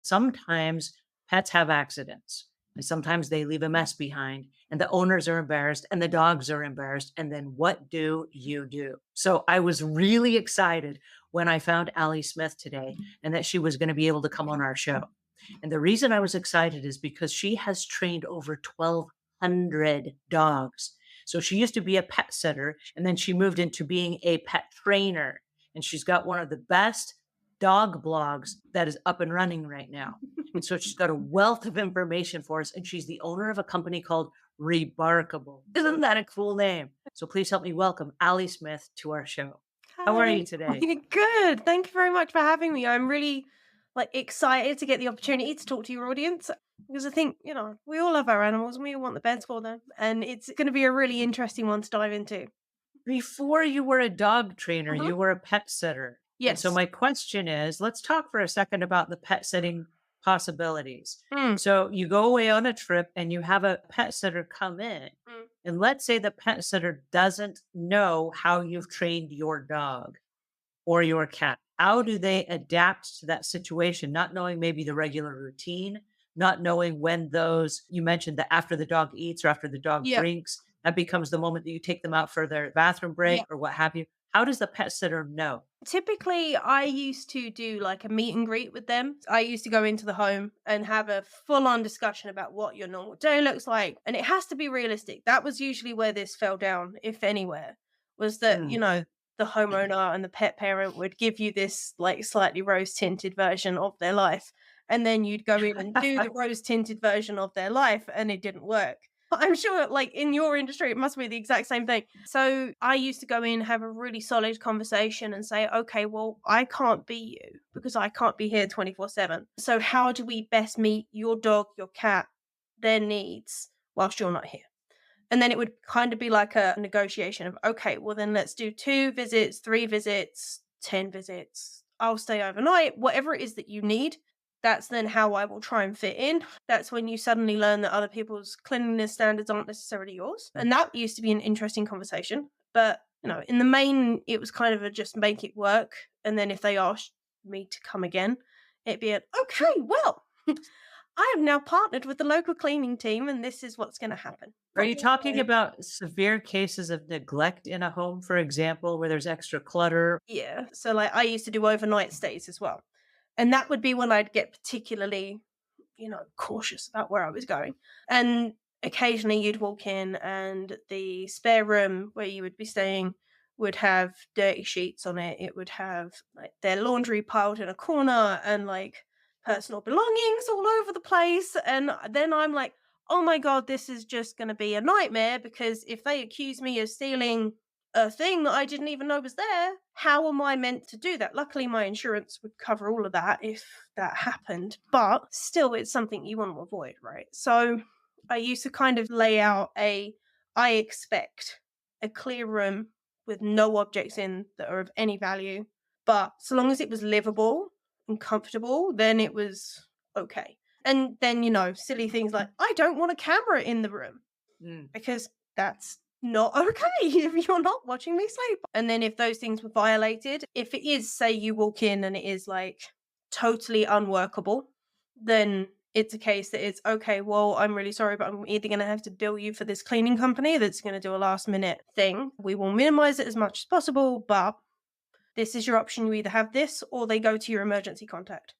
Sometimes pets have accidents, and sometimes they leave a mess behind, and the owners are embarrassed, and the dogs are embarrassed. And then what do you do? So I was really excited when I found Allie Smith today and that she was going to be able to come on our show. And the reason I was excited is because she has trained over 1,200 dogs. So she used to be a pet sitter, and then she moved into being a pet trainer. And she's got one of the best dog blogs that is up and running right now. And so she's got a wealth of information for us. And she's the owner of a company called Rebarkable. Isn't that a cool name? So please help me welcome Allie Smith to our show. How are Hi. you today? Good. Thank you very much for having me. I'm really excited to get the opportunity to talk to your audience because I think, we all love our animals and we all want the best for them. And it's going to be a really interesting one to dive into. Before you were a dog trainer, Mhm. you were a pet sitter. And so Yes. my question is, let's talk for a second about the pet sitting possibilities. Mm, So you go away on a trip and you have a pet sitter come in. mm. And let's say the pet sitter doesn't know how you've trained your dog or your cat. How do they adapt to that situation? Not knowing maybe the regular routine, not knowing when those, you mentioned that after the dog eats or after the dog Yeah. drinks, that becomes the moment that you take them out for their bathroom break Yeah. or what have you. How does the pet sitter know? Typically, I used to do like a meet and greet with them. I used to go into the home and have a full on discussion about what your normal day looks like. And it has to be realistic. That was usually where this fell down, if anywhere, was that, Mm. the homeowner and the pet parent would give you this like slightly rose tinted version of their life. And then you'd go in and do the rose tinted version of their life and it didn't work. I'm sure, like in your industry, it must be the exact same thing. So I used to go in, have a really solid conversation, and say, okay, well, I can't be you because I can't be here 24/7. So, how do we best meet your dog, your cat, their needs whilst you're not here? And then it would kind of be like a negotiation of, okay, well, then let's do 2 visits, 3 visits, 10 visits. I'll stay overnight, whatever it is that you need. That's then how I will try and fit in. That's when you suddenly learn that other people's cleanliness standards aren't necessarily yours. And that used to be an interesting conversation. But, in the main, it was kind of a just make it work. And then if they asked me to come again, it'd be okay, well, I have now partnered with the local cleaning team and this is what's going to happen. Are Not you just talking saying, about severe cases of neglect in a home, for example, where there's extra clutter? yeah. So, like, I used to do overnight stays as well. And that would be when I'd get particularly, cautious about where I was going. And occasionally you'd walk in and the spare room where you would be staying would have dirty sheets on it. It would have like their laundry piled in a corner and like personal belongings all over the place. And then I'm like, oh my God, this is just going to be a nightmare because if they accuse me of stealing a thing that I didn't even know was there, how am I meant to do that? Luckily, my insurance would cover all of that if that happened, but still, it's something you want to avoid, right? So, I used to kind of lay out I expect a clear room with no objects in that are of any value, but so long as it was livable and comfortable, then it was okay. And then, silly things like, I don't want a camera in the room Mm. because that's not okay if you're not watching me sleep. And then if those things were violated, if it is, say, you walk in and it is like totally unworkable, then it's a case that it's okay, well, I'm really sorry, but I'm either going to have to bill you for this cleaning company that's going to do a last minute thing. We will minimize it as much as possible, but this is your option. You either have this or they go to your emergency contact.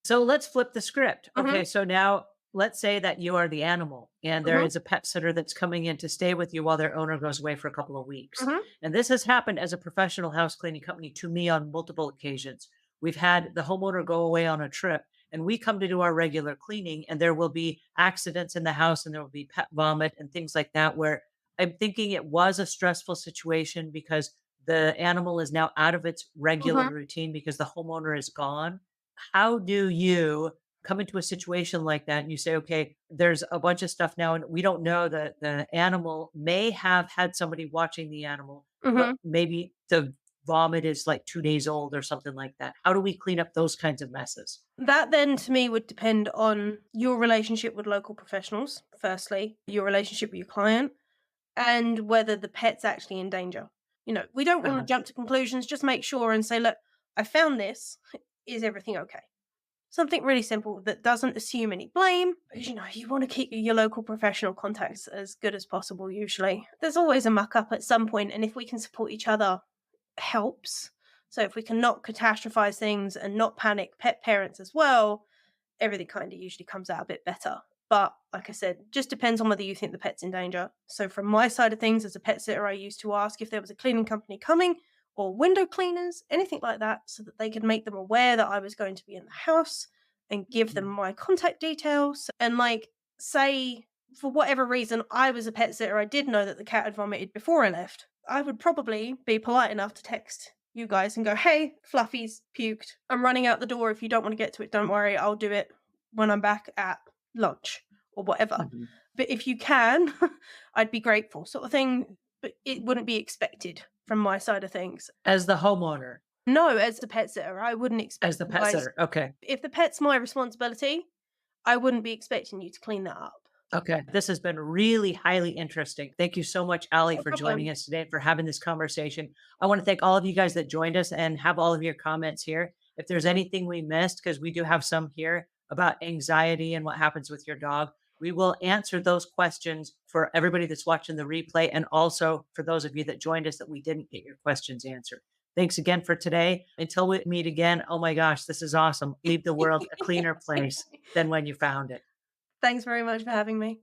So let's flip the script. Mm-hmm. Okay, so now let's say that you are the animal and there Mm-hmm. is a pet sitter that's coming in to stay with you while their owner goes away for a couple of weeks. Mm-hmm. And this has happened as a professional house cleaning company to me on multiple occasions. We've had the homeowner go away on a trip and we come to do our regular cleaning and there will be accidents in the house and there will be pet vomit and things like that where I'm thinking it was a stressful situation because the animal is now out of its regular Mm-hmm. routine because the homeowner is gone. How do you come into a situation like that and you say, okay, there's a bunch of stuff now, and we don't know that the animal may have had somebody watching the animal, Mm-hmm. but maybe the vomit is like 2 days old or something like that. How do we clean up those kinds of messes? That then to me would depend on your relationship with local professionals, firstly, your relationship with your client, and whether the pet's actually in danger. We don't want Uh-huh. to jump to conclusions, just make sure and say, look, I found this. Is everything okay? Something really simple that doesn't assume any blame, because you want to keep your local professional contacts as good as possible usually. There's always a muck up at some point, and if we can support each other, helps. So if we can not catastrophize things and not panic pet parents as well, everything kind of usually comes out a bit better. But like I said, just depends on whether you think the pet's in danger. So from my side of things, as a pet sitter, I used to ask if there was a cleaning company coming or window cleaners, anything like that, so that they could make them aware that I was going to be in the house and give them Mhm. my contact details. And like, say, for whatever reason, I was a pet sitter, I did know that the cat had vomited before I left. I would probably be polite enough to text you guys and go, "Hey, Fluffy's puked. I'm running out the door. If you don't want to get to it, don't worry. I'll do it when I'm back at lunch," or whatever. Mhm. But if you can, I'd be grateful, sort of thing. But it wouldn't be expected from my side of things. As the homeowner, No, as the pet sitter, I wouldn't expect as the you pet guys. sitter. Okay. If the pet's my responsibility, I wouldn't be expecting you to clean that up. Okay. This has been really highly interesting. Thank you so much, Ali, No for joining problem. us today and for having this conversation. I want to thank all of you guys that joined us and have all of your comments here. If there's anything we missed, because we do have some here about anxiety and what happens with your dog, we will answer those questions for everybody that's watching the replay and also for those of you that joined us that we didn't get your questions answered. Thanks again for today. Until we meet again, oh my gosh, this is awesome. Leave the world a cleaner place than when you found it. Thanks very much for having me.